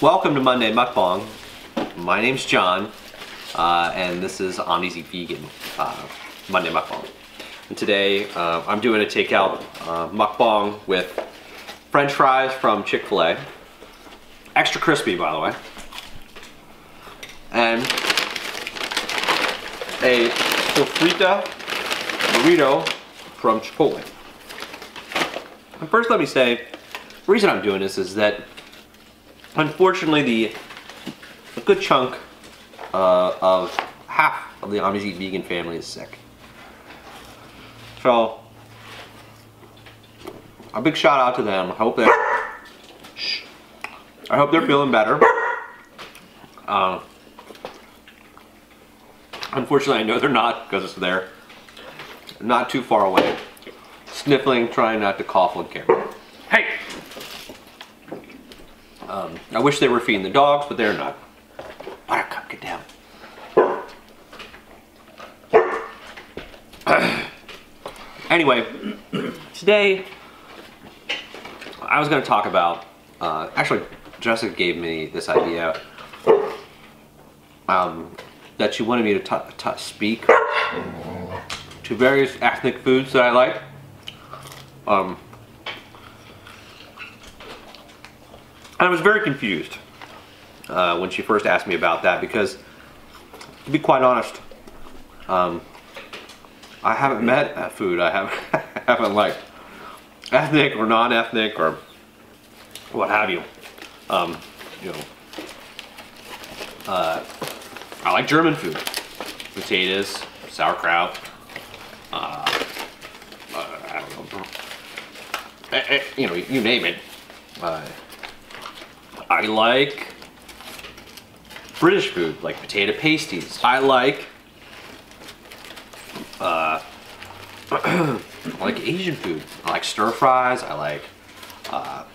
Welcome to Monday Mukbang. My name's John, and this is Omnis Vegan Monday Mukbang. And today I'm doing a takeout mukbang with French fries from Chick-fil-A, extra crispy by the way, and a sofrita burrito from Chipotle. And first, let me say, the reason I'm doing this is that unfortunately, a good chunk of half of the Omnis Vegan family is sick. So, a big shout out to them. I hope they're feeling better. Unfortunately, I know they're not because they're not too far away, sniffling, trying not to cough on camera. Hey! I wish they were feeding the dogs, but they're not. Buttercup, get down. Anyway, today I was going to talk about, actually Jessica gave me this idea, that she wanted me to speak to various ethnic foods that I like. I was very confused when she first asked me about that because, to be quite honest, I haven't met a food I haven't liked, ethnic or non-ethnic or what have you. I like German food, potatoes, sauerkraut. I don't know, you name it. I like British food, like potato pasties. I like Asian food. I like stir fries. I like I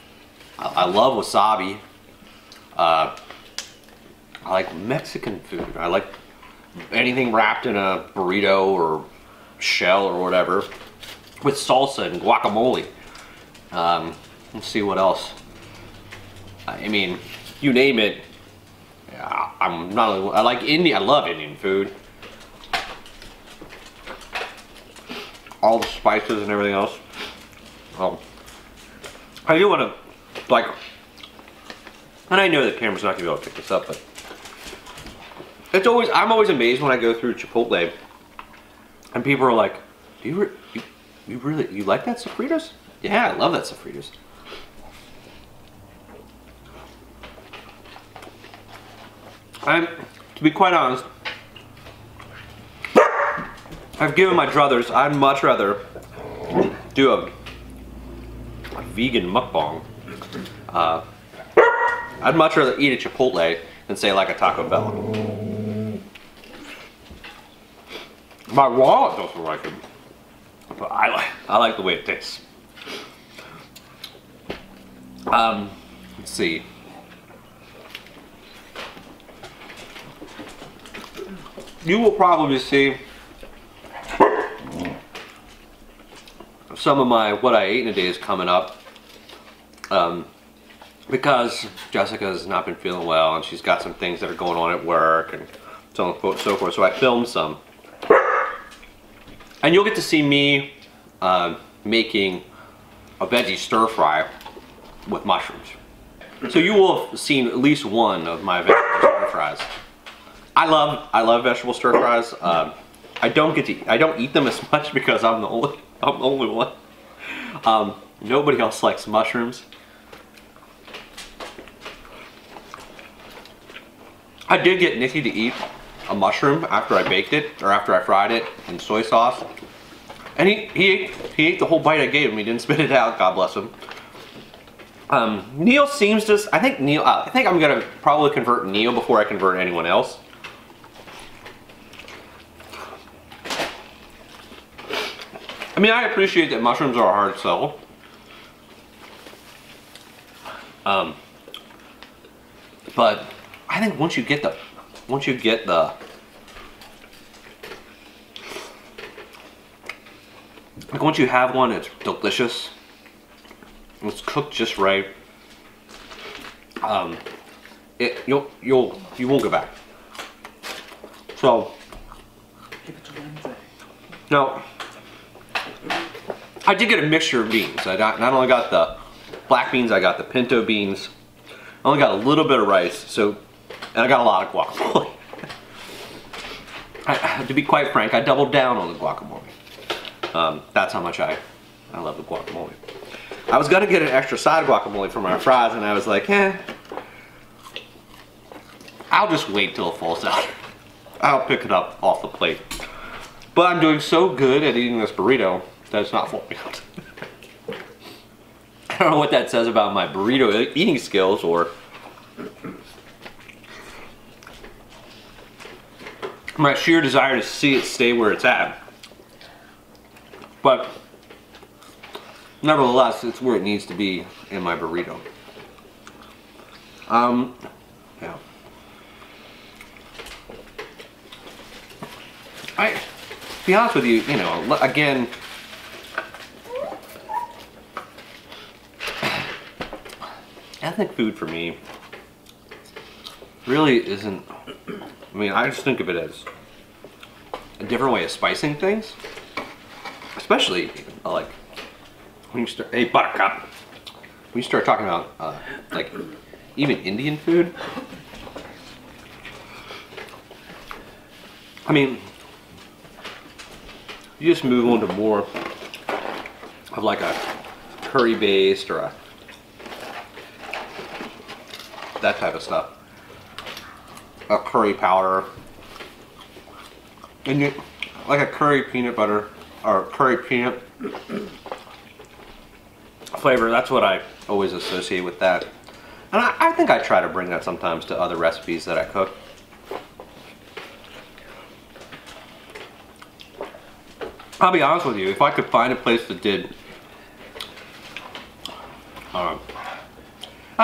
love wasabi. I like Mexican food. I like anything wrapped in a burrito or shell or whatever with salsa and guacamole. Let's see what else. I mean, you name it. I'm not only, I like Indian. I love Indian food. All the spices and everything else. I do want to, like, and I know the camera's not gonna be able to pick this up, but it's always, I'm always amazed when I go through Chipotle and people are like, you like that sofritas? Yeah, I love that sofritas. To be quite honest, I've given my druthers, I'd much rather do a vegan mukbang. I'd much rather eat a Chipotle than say like a Taco Bell. My wallet doesn't like it, but I like the way it tastes. Let's see. You will probably see some of what I ate in a day is coming up, because Jessica has not been feeling well and she's got some things that are going on at work and so on and so forth. So I filmed some, and you'll get to see me making a veggie stir fry with mushrooms. So you will have seen at least one of my vegetable stir fries. I love vegetable stir fries. I don't eat them as much because I'm the only one. Nobody else likes mushrooms. I did get Nikki to eat a mushroom after I baked it, or after I fried it in soy sauce, and he ate the whole bite I gave him. He didn't spit it out. God bless him. Neil seems to. I think I'm gonna probably convert Neil before I convert anyone else. I mean, I appreciate that mushrooms are a hard sell. But I think once you get the like once you have one, it's delicious. It's cooked just right. you won't go back. So now I did get a mixture of beans. I not only got the black beans, I got the pinto beans. I only got a little bit of rice, and I got a lot of guacamole. To be quite frank, I doubled down on the guacamole. That's how much I love the guacamole. I was gonna get an extra side of guacamole for my fries, and I was like, I'll just wait till it falls out. I'll pick it up off the plate. But I'm doing so good at eating this burrito that it's not falling out. I don't know what that says about my burrito eating skills, or my sheer desire to see it stay where it's at. But nevertheless, it's where it needs to be in my burrito. Yeah. To be honest with you, again, ethnic food for me really isn't, I just think of it as a different way of spicing things. Especially, like, when you start, hey, Buttercup, when you start talking about, like, even Indian food. You just move on to more of like a curry based or that type of stuff. A curry powder. And like a curry peanut butter or curry peanut flavor. That's what I always associate with that. And I think I try to bring that sometimes to other recipes that I cook. I'll be honest with you, if I could find a place that did, I'm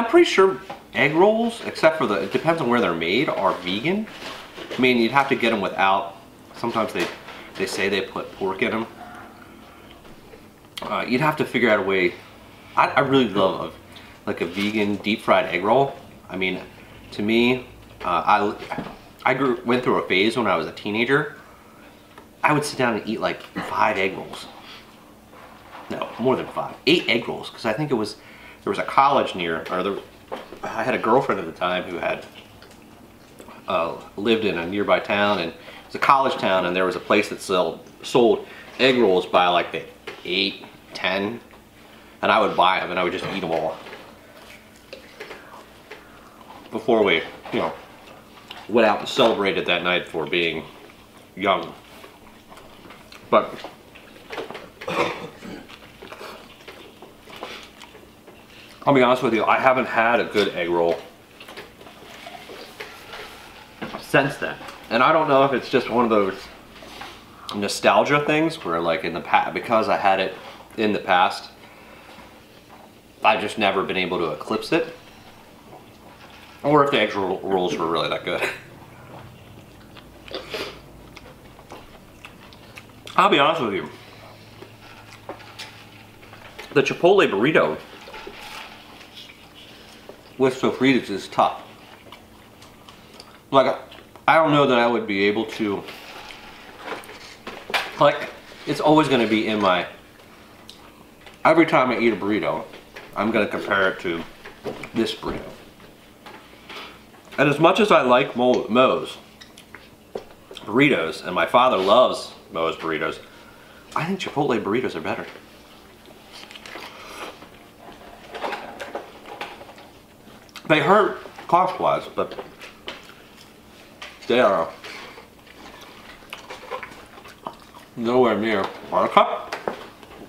pretty sure egg rolls, except for it depends on where they're made, are vegan. You'd have to get them without, sometimes they say they put pork in them. You'd have to figure out a way. I really love like a vegan deep fried egg roll. To me, I went through a phase when I was a teenager. I would sit down and eat like 5 egg rolls. No, more than 5. 8 egg rolls, because I think there was a college near, I had a girlfriend at the time who had lived in a nearby town, and it was a college town, and there was a place that sold egg rolls by like the 8, 10, and I would buy them and I would just eat them all before we, went out and celebrated that night for being young. But I'll be honest with you, I haven't had a good egg roll since then. And I don't know if it's just one of those nostalgia things where, like, in the past, because I had it in the past, I've just never been able to eclipse it. Or if the egg rolls were really that good. I'll be honest with you. The Chipotle burrito with sofritas is tough. Like, I don't know that I would be able to, like, it's always going to be in my, every time I eat a burrito, I'm going to compare it to this burrito. And as much as I like Moe's burritos, and my father loves Moe's burritos, I think Chipotle burritos are better. They hurt cost-wise, but they are nowhere near Buttercup.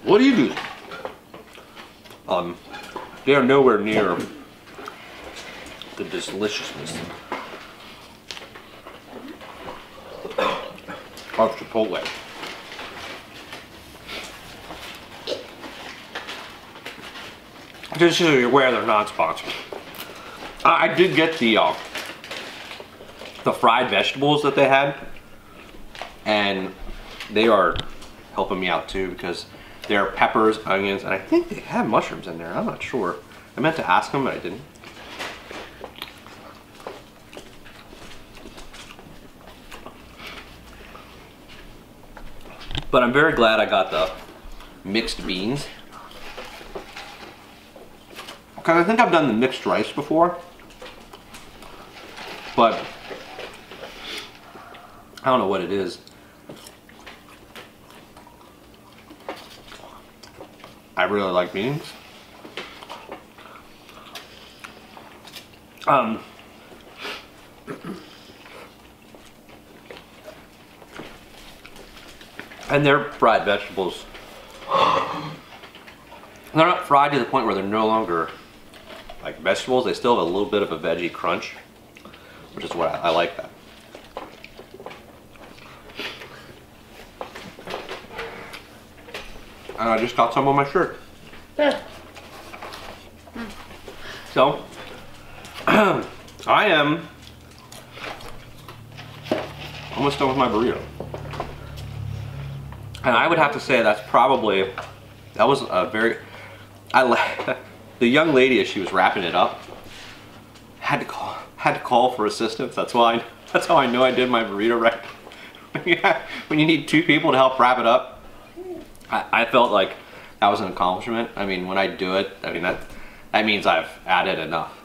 What are you doing? They are nowhere near the deliciousness of Chipotle. Just so you're aware, they're not sponsored. I did get the fried vegetables that they had, and they are helping me out too, because there are peppers, onions, and I think they have mushrooms in there. I'm not sure. I meant to ask them, but I didn't. But I'm very glad I got the mixed beans. Because I think I've done the mixed rice before. But I don't know what it is. I really like beans. And their fried vegetables, they're not fried to the point where they're no longer like vegetables. They still have a little bit of a veggie crunch, which is what I like that. And I just got some on my shirt. Yeah. So, I am almost done with my burrito. And I would have to say that was a very, the young lady as she was wrapping it up had to call for assistance. That's how I know I did my burrito right. When you need two people to help wrap it up, I felt like that was an accomplishment. I mean, when I do it, I mean that means I've added enough.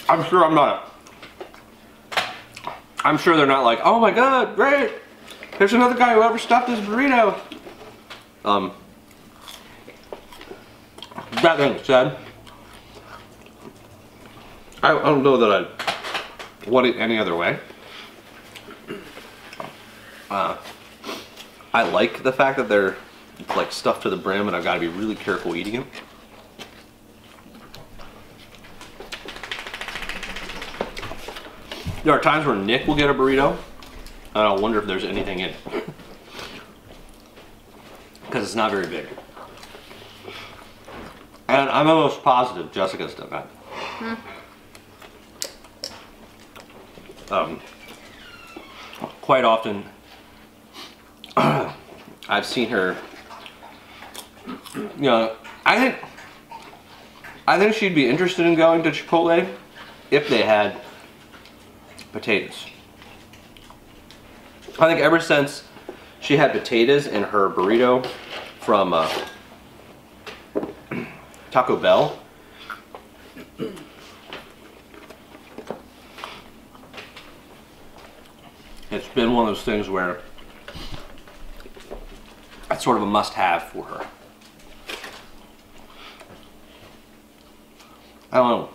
I'm sure they're not like, oh my god, great! There's another guy who overstuffed his burrito. That being said, I don't know that I'd want it any other way. I like the fact that they're like stuffed to the brim and I've got to be really careful eating it. There are times where Nick will get a burrito and I'll wonder if there's anything in it. Because it's not very big. And I'm almost positive Jessica's done that. Quite often, I've seen her, you know, I think she'd be interested in going to Chipotle if they had potatoes. I think ever since she had potatoes in her burrito from Taco Bell, it's been one of those things where it's sort of a must-have for her. I don't know.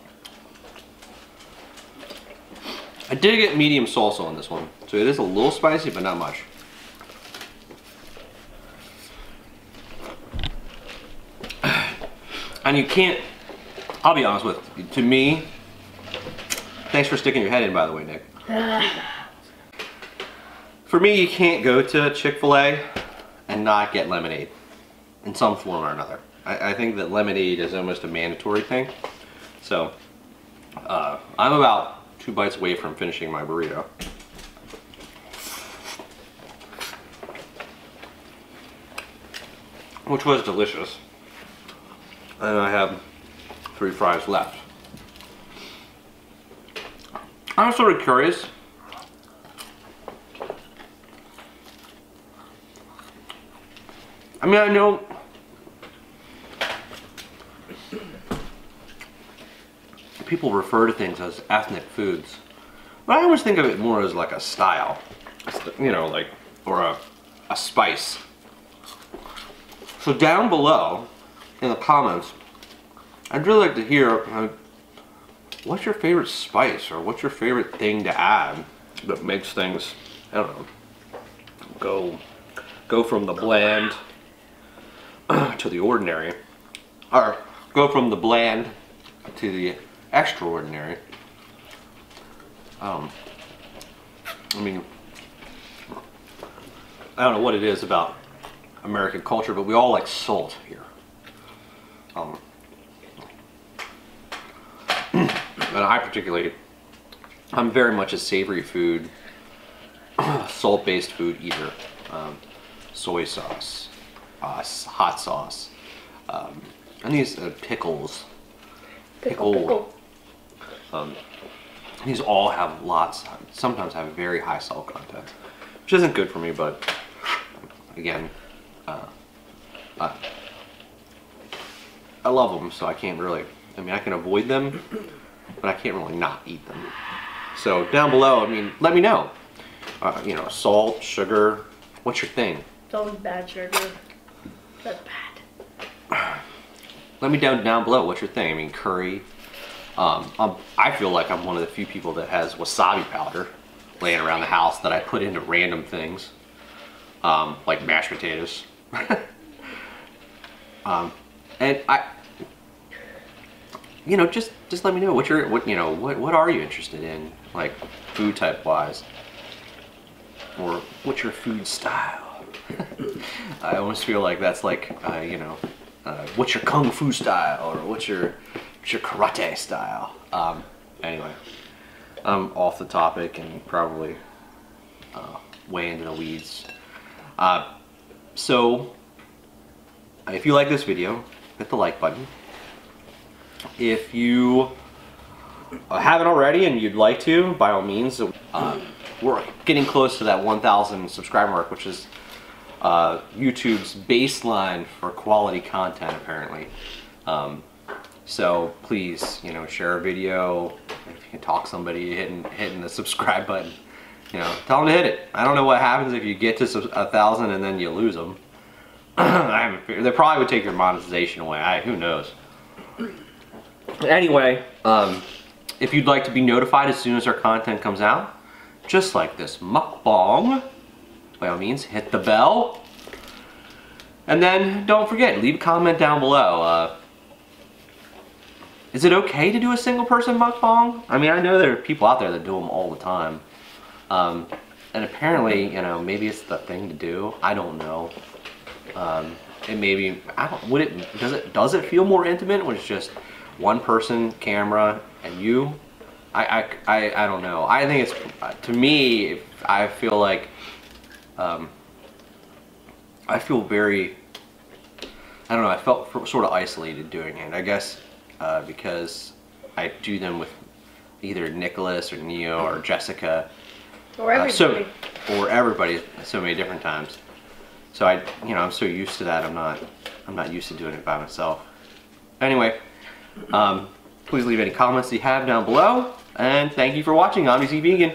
I did get medium salsa on this one, so it is a little spicy, but not much. And you can't, I'll be honest with you, to me, thanks for sticking your head in, by the way, Nick. For me, you can't go to Chick-fil-A and not get lemonade in some form or another. I think that lemonade is almost a mandatory thing. So, I'm about 2 bites away from finishing my burrito. Which was delicious. And I have 3 fries left. I'm sort of curious. I mean, I know people refer to things as ethnic foods, but I always think of it more as like a style, you know, like, or a spice. So down below in the comments, I'd really like to hear what's your favorite spice or what's your favorite thing to add that makes things, I don't know, go from the bland to the ordinary, or go from the bland to the extraordinary. I mean, I don't know what it is about American culture, but we all like salt here. And I particularly, I'm very much a savory food, salt-based food eater. Soy sauce, hot sauce, and these pickles. Pickle. These all have lots, sometimes have very high salt content. which isn't good for me, but again, I love them, so I can't really, I mean, I can avoid them, but I can't really not eat them. So down below, I mean, let me know. You know, salt, sugar, what's your thing? It's always bad sugar. That's bad. Let me down below, what's your thing? I mean, curry. I feel like I'm one of the few people that has wasabi powder laying around the house that I put into random things, like mashed potatoes. And you know, just let me know what are you interested in, like food type wise, or what's your food style. I almost feel like that's like you know, what's your kung fu style, or what's your karate style. Anyway, I'm off the topic and probably way into the weeds. So if you like this video, hit the like button. If you haven't already and you'd like to, by all means, we're getting close to that 1,000 subscriber mark, which is YouTube's baseline for quality content, apparently. So please, you know, share a video. If you can talk somebody hitting the subscribe button, you know, tell them to hit it. I don't know what happens if you get to 1,000 and then you lose them. They probably would take your monetization away. Who knows? Anyway, if you'd like to be notified as soon as our content comes out, just like this mukbang, by all means, hit the bell. And then don't forget, leave a comment down below. Is it okay to do a single person mukbang? I mean, I know there are people out there that do them all the time. And apparently, you know, maybe it's the thing to do. I don't know. It maybe, does it feel more intimate when it's just one person, camera, and you? I don't know. I think it's, to me, I feel like, I feel very, I don't know, I felt sort of isolated doing it. I guess because I do them with either Nicholas or Neo or Jessica. Or everybody. Or everybody so many different times. So I'm so used to that. I'm not used to doing it by myself. Anyway, please leave any comments you have down below, and thank you for watching Omnis Vegan.